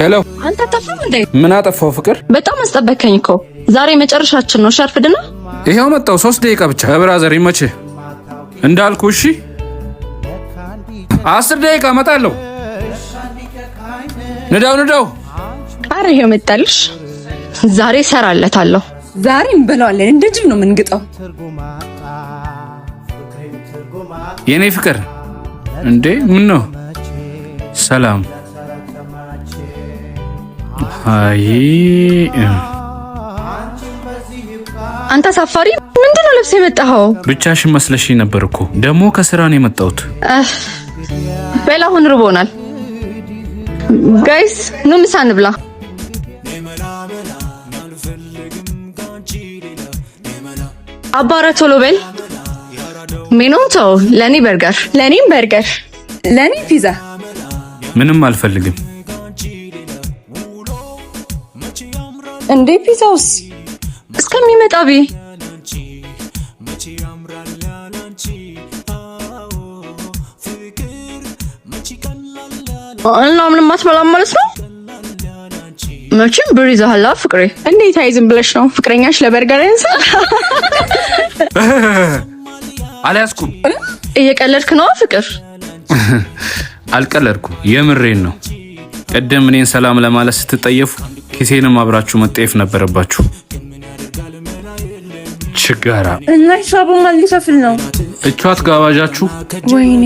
ሄሎ አንተ አጠፋም እንዴ? ምን አጠፋው ፍቅር? በጣም አስጠበከኝ እኮ። ዛሬ መጨረሻችን ነው። ሸርፍድና ይሄው መጣው 3 ደቂቃ ብቻ። ብራዘር ይመችህ እንዳልኩ እሺ። 10 ደቂቃ እመጣለሁ። ንዳው አረ ይሄው መጣልሽ። ዛሬ ሰራለታለሁ። ዛሬ እንበላዋለን። እንደ ጅብ ነው የምንግጠው። የኔ ፍቅር እንዴ ምን ነው? ሰላም አይ አንተ ሳፋሪ ምንድነው ለብሰ የመጣኸው? ብቻሽን መስለሽኝ ነበር እኮ። ደግሞ ከስራ ነው የመጣሁት። በላሁን ርቦናል። ጋይስ ኑ ምሳ እንብላ። አባረ ቶሎ በል። ሜኖንቶ ለኔ በርገር፣ ለኔም በርገር፣ ለኔ ፒዛ። ምንም አልፈልግም። እንዴ ፒዛውስ እስከሚመጣ ቢ እና ምንም አትበላም ማለት ነው? መቼም ብር ይዘሃል ፍቅሬ። እንዴት አይዝም ብለሽ ነው? ፍቅረኛሽ ለበርገር ያንሳ? አልያዝኩም። እየቀለድክ ነው ፍቅር? አልቀለድኩም፣ የምሬን ነው። ቀደም እኔን ሰላም ለማለት ስትጠየፉ ኪሴንም አብራችሁ መጠየፍ ነበረባችሁ። ችጋራ እና ሂሳቡን ማን ሊከፍል ነው? እቿት ጋባዣችሁ። ወይኔ